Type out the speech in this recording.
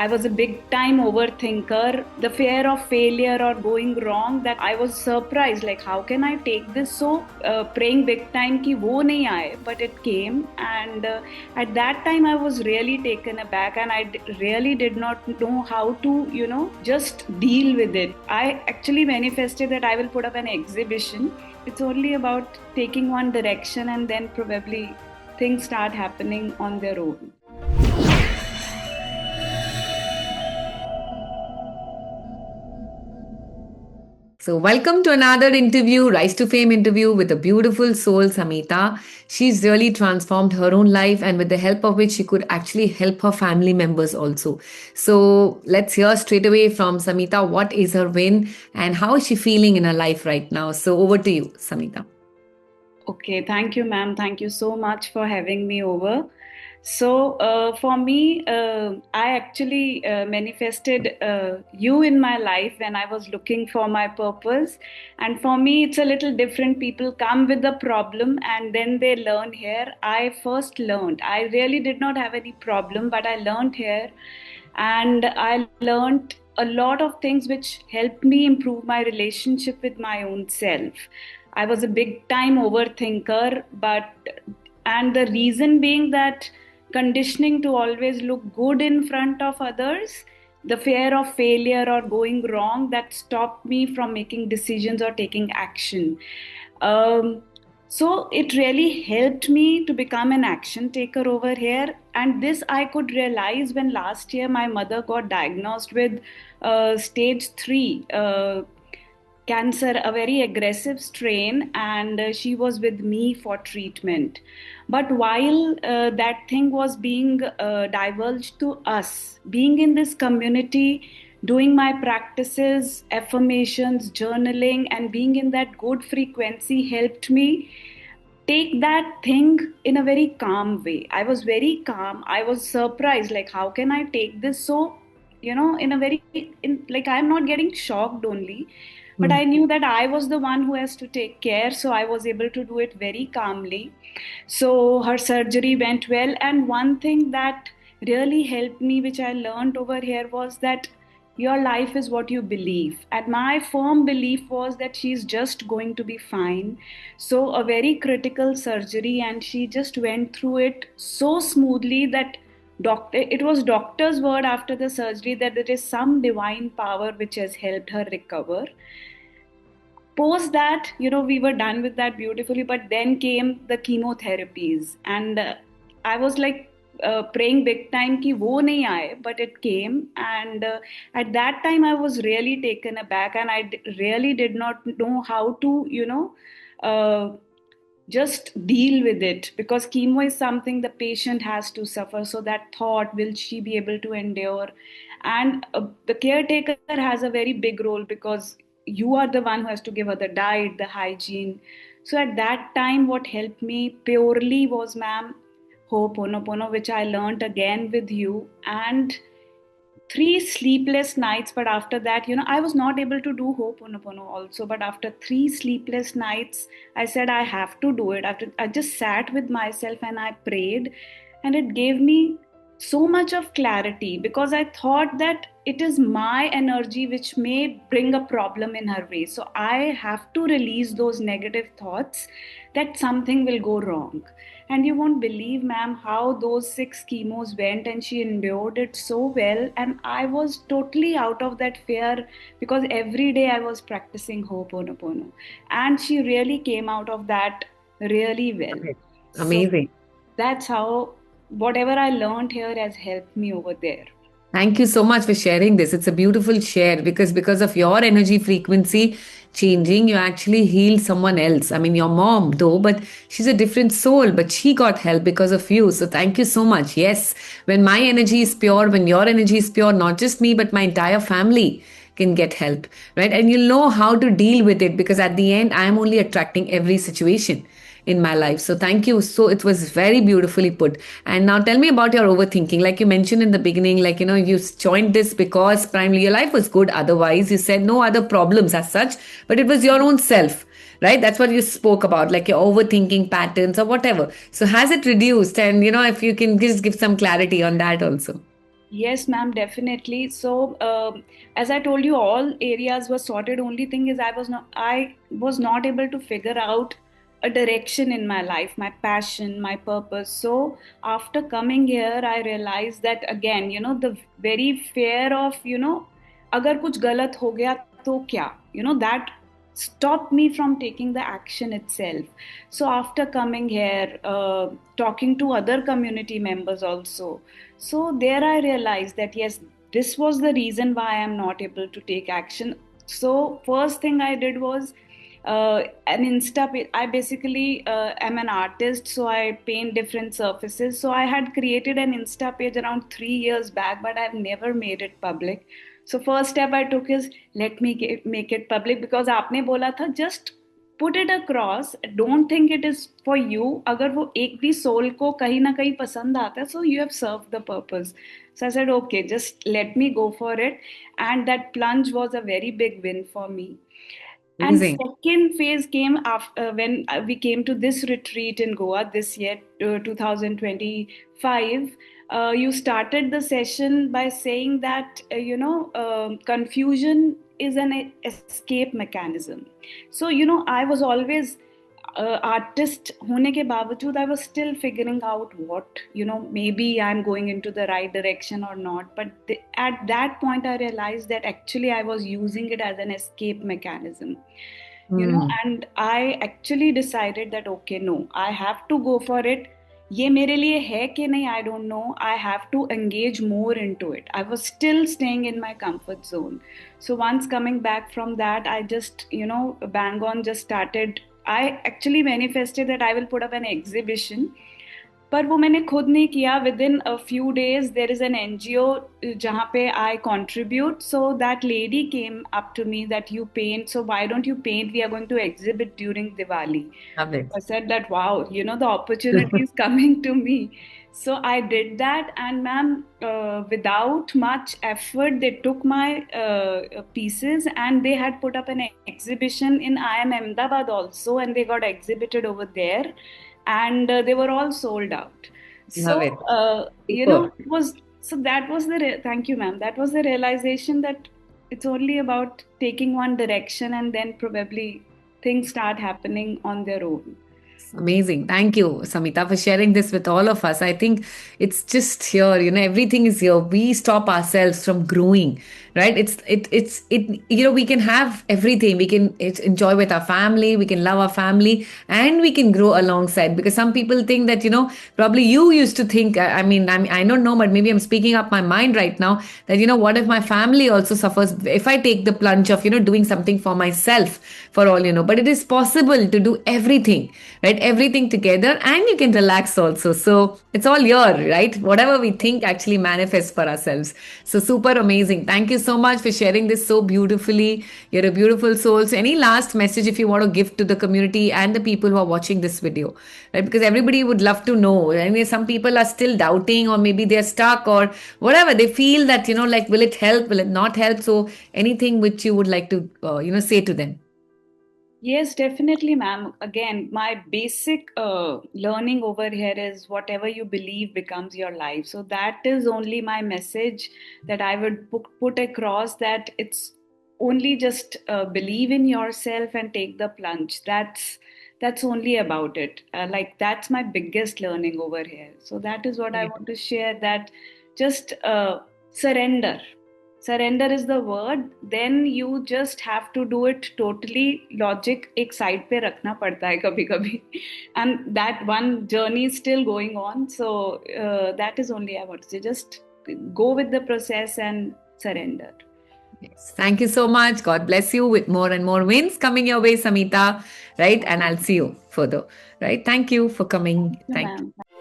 I was a big time overthinker. The fear of failure or going wrong, that I was surprised, like how can I take this? So praying big time ki wo nahi aaye, but it came. And at that time I was really taken aback, and really did not know how to, just deal with it. I actually manifested that I will put up an exhibition. It's only about taking one direction, and then probably things start happening on their own. So, welcome to another interview, Rise to Fame interview with the beautiful soul Samita. She's really transformed her own life, and with the help of which she could actually help her family members also. So, let's hear straight away from Samita what is her win and how is she feeling in her life right now. So, over to you, Samita. Okay, thank you, ma'am. Thank you so much for having me over. So, for me, I actually manifested you in my life when I was looking for my purpose. And for me, it's a little different. People come with a problem and then they learn here. I first learned. I really did not have any problem, but I learned here. And I learned a lot of things which helped me improve my relationship with my own self. I was a big time overthinker, and the reason being that conditioning to always look good in front of others, the fear of failure or going wrong, that stopped me from making decisions or taking action. Um, so it really helped me to become an action taker over here. And this I could realize when last year my mother got diagnosed with stage 3 cancer, a very aggressive strain, and she was with me for treatment. But while that thing was being divulged to us, being in this community, doing my practices, affirmations, journaling, and being in that good frequency helped me take that thing in a very calm way. I was very calm. I was surprised, like, how can I take this so, in a very, like, I'm not getting shocked only, but I knew that I was the one who has to take care. So I was able to do it very calmly. So her surgery went well. And one thing that really helped me, which I learned over here, was that your life is what you believe. And my firm belief was that she's just going to be fine. So, a very critical surgery, and she just went through it so smoothly that it was doctor's word after the surgery that there is some divine power which has helped her recover. Post that, we were done with that beautifully, but then came the chemotherapies, and I was like praying big time ki wo nahi aaye, but it came. And at that time I was really taken aback, and really did not know how to, uh, just deal with it, because chemo is something the patient has to suffer. So that thought, will she be able to endure? And the caretaker has a very big role, because you are the one who has to give her the diet, the hygiene. So at that time what helped me purely was, ma'am, Ho'oponopono, which I learned again with you. And 3 sleepless nights, but after that, I was not able to do Ho'oponopono also. But after 3 sleepless nights, I said I have to do it. After, I just sat with myself and I prayed, and it gave me so much of clarity, because I thought that it is my energy which may bring a problem in her way. So I have to release those negative thoughts that something will go wrong. And you won't believe, ma'am, how those 6 chemos went, and she endured it so well. And I was totally out of that fear, because every day I was practicing Ho'oponopono. And she really came out of that really well. Okay. So Amazing. that's how whatever I learned here has helped me over there. Thank you so much for sharing this. It's a beautiful share because of your energy frequency changing, you actually healed someone else. I mean, your mom, though, but she's a different soul, but she got help because of you. So thank you so much. Yes, when my energy is pure, when your energy is pure, not just me, but my entire family can get help, right? And you'll know how to deal with it, because at the end, I'm only attracting every situation in my life. So thank you. So it was very beautifully put. And now tell me about your overthinking. Like you mentioned in the beginning, like, you joined this because primarily your life was good. Otherwise, you said no other problems as such, but it was your own self. Right? That's what you spoke about, like your overthinking patterns or whatever. So has it reduced? And if you can just give some clarity on that also. Yes, ma'am, definitely. So, as I told you, all areas were sorted. Only thing is, I was not able to figure out a direction in my life, my passion, my purpose. So, after coming here, I realized that again, the very fear of, अगर कुछ गलत हो गया तो क्या, that stopped me from taking the action itself. So, after coming here, talking to other community members also. So there I realized that yes, this was the reason why I am not able to take action. So first thing I did was an Insta page. I basically am an artist, so I paint different surfaces. So I had created an Insta page around 3 years back, but I've never made it public. So first step I took is let me make it public because आपने बोला था just put it across. Don't think it is for you. अगर वो एक भी soul को कहीं ना कहीं पसंद आता है, so you have served the purpose. So I said, okay, just let me go for it. And that plunge was a very big win for me. And Amazing. second phase came after when we came to this retreat in Goa this year, 2025. You started the session by saying that confusion is an escape mechanism. So I was always artist होने के बावजूद I was still figuring out what maybe I'm going into the right direction or not, but at that point I realized that actually I was using it as an escape mechanism, Hmm. and I actually decided that okay, no, I have to go for it. ये मेरे लिए है कि नहीं, I don't know. I have to engage more into it. I was still staying in my comfort zone. So once coming back from that, I just bang on just started. I actually manifested that I will put up an exhibition, पर वो मैंने खुद नहीं किया. Within a few days there is an NGO जहाँ पे I contribute. So that lady came up to me that you paint, so why don't you paint, we are going to exhibit during Diwali. Love it. I said that wow, the opportunity is coming to me. So I did that, and ma'am, without much effort, they took my pieces and they had put up an exhibition in IIM Ahmedabad also, and they got exhibited over there, and they were all sold out. Love So, it. Super. it was so that was thank you, ma'am. That was the realization that it's only about taking one direction, and then probably things start happening on their own. Amazing. Thank you, Samita, for sharing this with all of us. I think it's just here, everything is here. We stop ourselves from growing, right? We can have everything. We can enjoy with our family, we can love our family, and we can grow alongside. Because some people think that, probably you used to think, I don't know, but maybe I'm speaking up my mind right now that, what if my family also suffers if I take the plunge of, doing something for myself for all, but it is possible to do everything, right? Everything together, and you can relax also. So it's all here, right? Whatever we think actually manifests for ourselves. So super amazing. Thank you so much for sharing this so beautifully. You're a beautiful soul. So any last message if you want to give to the community and the people who are watching this video, right? Because everybody would love to know. I mean, some people are still doubting, or maybe they're stuck, or whatever. They feel that, like, will it help? Will it not help? So anything which you would like to, say to them? Yes, definitely, ma'am. Again, my basic learning over here is whatever you believe becomes your life. So that is only my message that I would put across, that it's only just believe in yourself and take the plunge. That's only about it. Like that's my biggest learning over here. So that is what I want to share. That just surrender. Surrender is the word. Then you just have to do it totally. Logic एक side पे रखना पड़ता है कभी कभी, and that one journey is still going on. So that is only I want to say. Just go with the process and surrender. Yes. Thank you so much. God bless you with more and more wins coming your way, Samita. Right? And I'll see you further. Right? Thank you for coming. Thank you, Thank you. ma'am.